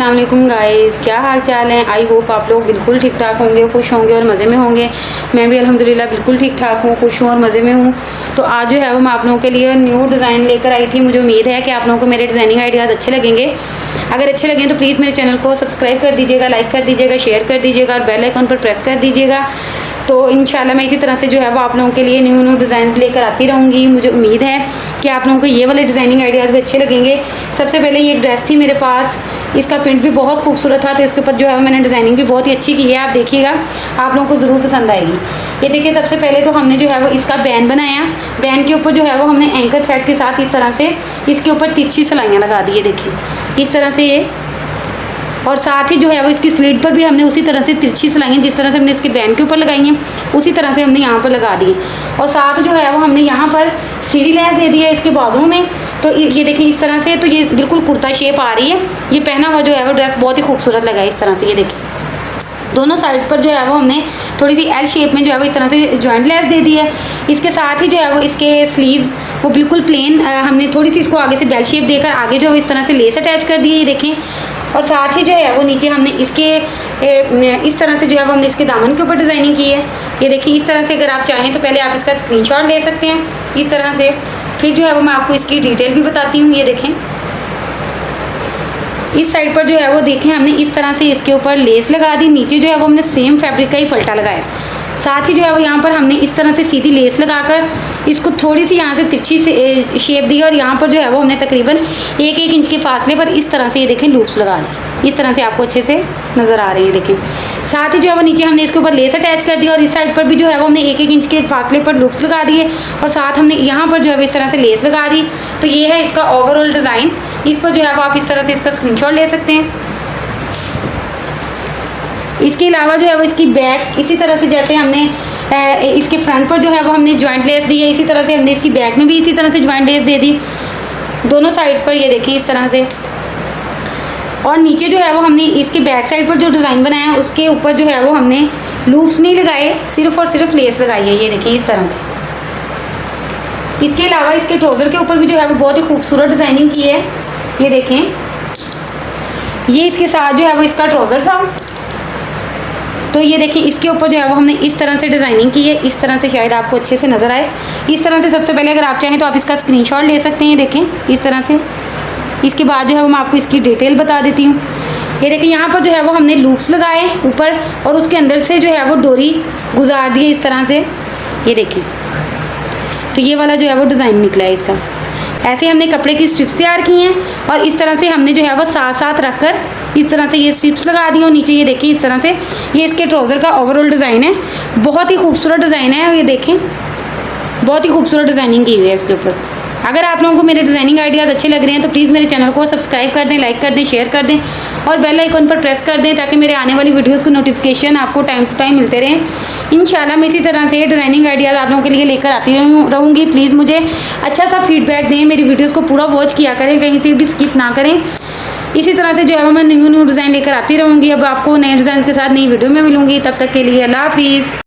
अस्सलाम वालेकुम गाइस, क्या हाल चाल है। आई होप आप लोग बिल्कुल ठीक ठाक होंगे, खुश होंगे और मज़े में होंगे। मैं भी अल्हम्दुलिल्लाह बिल्कुल ठीक ठाक हूँ, खुश हूँ और मज़े में हूँ। तो आज जो है वो मैं आप लोगों के लिए न्यू डिज़ाइन लेकर आई थी। मुझे उम्मीद है कि आप लोगों को मेरे डिज़ाइनिंग आइडियाज़ अच्छे लगेंगे। अगर अच्छे लगें तो प्लीज़ मेरे चैनल को सब्सक्राइब कर दीजिएगा, लाइक कर दीजिएगा, शेयर कर दीजिएगा और बेल आइकन पर प्रेस कर दीजिएगा। तो इंशाल्लाह मैं इसी तरह से जो है वो आप लोगों के लिए न्यू डिज़ाइन लेकर आती रहूँगी। मुझे उम्मीद है कि आप लोगों को ये वाले डिज़ाइनिंग आइडियाज़ भी अच्छे लगेंगे। सबसे पहले ये एक ड्रेस थी मेरे पास, इसका प्रिंट भी बहुत खूबसूरत था, तो इसके ऊपर जो है मैंने डिज़ाइनिंग भी बहुत ही अच्छी की है। आप देखिएगा, आप लोगों को ज़रूर पसंद आएगी। ये देखिए, सबसे पहले तो हमने जो है वो इसका बैन बनाया। बैन के ऊपर जो है वो हमने एंकर थ्रेड के साथ इस तरह से इसके ऊपर तिरछी सिलाइयाँ लगा दी है। देखिए इस तरह से ये, और साथ ही जो है वो इसकी स्लीट पर भी हमने उसी तरह से तिरछी सिलाइयाँ जिस तरह से हमने इसके बैन के ऊपर लगाई हैं उसी तरह से हमने यहाँ पर लगा दी है। और साथ जो है वो हमने यहाँ पर सीढ़ी लेस दे दिया है इसके बाजुओं में। तो ये देखिए इस तरह से, तो ये बिल्कुल कुर्ता शेप आ रही है। ये पहना हुआ जो है वो ड्रेस बहुत ही खूबसूरत लगा है इस तरह से। ये देखिए दोनों साइड्स पर जो है वो हमने थोड़ी सी एल शेप में जो है वो इस तरह से जॉइंट लेस दे दी है। इसके साथ ही जो है वो इसके स्लीव्स वो बिल्कुल प्लेन, हमने थोड़ी सी इसको आगे से बेल शेप देकर आगे जो है इस तरह से लेस अटैच कर दी है। ये देखें, और साथ ही जो है वो नीचे हमने इसके इस तरह से जो है वो हमने इसके दामन के ऊपर डिज़ाइनिंग की है। ये देखिए इस तरह से, अगर आप चाहें तो पहले आप इसका स्क्रीनशॉट ले सकते हैं इस तरह से। फिर जो है वो मैं आपको इसकी डिटेल भी बताती हूँ। ये देखें इस साइड पर जो है वो देखें हमने इस तरह से इसके ऊपर लेस लगा दी। नीचे जो है वो हमने सेम फैब्रिक का ही पल्टा लगाया। साथ ही जो है वो यहाँ पर हमने इस तरह से सीधी लेस लगाकर इसको थोड़ी सी यहाँ से तिरछी से शेप दी और यहाँ पर जो है वो हमने तकरीबन 1-1 इंच के फासले पर इस तरह से ये देखें लूप्स लगा दी। इस तरह से आपको अच्छे से नज़र आ रहे हैं। देखें साथ ही जो है वो नीचे हमने इसके ऊपर लेस अटैच कर दिया और इस साइड पर भी जो है वो हमने 1-1 इंच के फासले पर लूप्स लगा दिए और साथ हमने यहाँ पर जो है वो इस तरह से लेस लगा दी। तो ये है इसका ओवरऑल डिज़ाइन। इस पर जो है वो आप इस तरह से इसका स्क्रीनशॉट ले सकते हैं। इसके अलावा जो है वो इसकी बैक इसी तरह से, जैसे हमने इसके फ्रंट पर जो है वो हमने जॉइंट लेस दी है, इसी तरह से हमने इसकी बैक में भी इसी तरह से जॉइंट लेस दे दी दोनों साइड्स पर। ये देखें इस तरह से, और नीचे जो है वो हमने इसके बैक साइड पर जो डिज़ाइन बनाया है उसके ऊपर जो है वो हमने लूप्स नहीं लगाए, सिर्फ और सिर्फ लेस लगाई है। ये देखिए इस तरह से। इसके अलावा इसके ट्राउज़र के ऊपर भी जो है वो बहुत ही खूबसूरत डिज़ाइनिंग की है। ये देखें, ये इसके साथ जो है वो इसका ट्राउज़र था। तो ये देखिए इसके ऊपर जो है वो हमने इस तरह से डिज़ाइनिंग की है। इस तरह से शायद आपको अच्छे से नज़र आए। इस तरह से सबसे पहले अगर आप चाहें तो आप इसका स्क्रीनशॉट ले सकते हैं। देखें इस तरह से। इसके बाद जो है वो मैं आपको इसकी डिटेल बता देती हूँ। ये देखिए यहाँ पर जो है वो हमने लूप्स लगाए ऊपर और उसके अंदर से जो है वो डोरी गुजार दी है इस तरह से। ये देखिए, तो ये वाला जो है वो डिज़ाइन निकला है इसका। ऐसे हमने कपड़े की स्ट्रिप्स तैयार की हैं और इस तरह से हमने जो है वो साथ साथ रखकर इस तरह से ये स्ट्रिप्स लगा दी और नीचे ये देखिए इस तरह से ये इसके ट्राउज़र का ओवरऑल डिज़ाइन है। बहुत ही खूबसूरत डिज़ाइन है। ये देखें बहुत ही खूबसूरत डिज़ाइनिंग की हुई है इसके ऊपर। अगर आप लोगों को मेरे डिज़ाइनिंग आइडियाज़ अच्छे लग रहे हैं तो प्लीज़ मेरे चैनल को सब्सक्राइब कर दें, लाइक कर दें, शेयर कर दें और बेल आइकन पर प्रेस कर दें ताकि मेरे आने वाली वीडियोस को नोटिफिकेशन आपको टाइम टू टाइम मिलते रहें। इंशाल्लाह मैं इसी तरह से डिज़ाइनिंग आइडियाज़ आप लोगों के लिए लेकर आती रहूँगी। प्लीज़ मुझे अच्छा सा फीडबैक दें, मेरी वीडियोज़ को पूरा वॉच किया करें, कहीं से भी स्किप ना करें। इसी तरह से जो है मैं न्यू डिज़ाइन लेकर आती रहूँगी। अब आपको नए डिज़ाइन के साथ नई वीडियो में मिलूँगी। तब तक के लिए अल्लाह हाफिज़।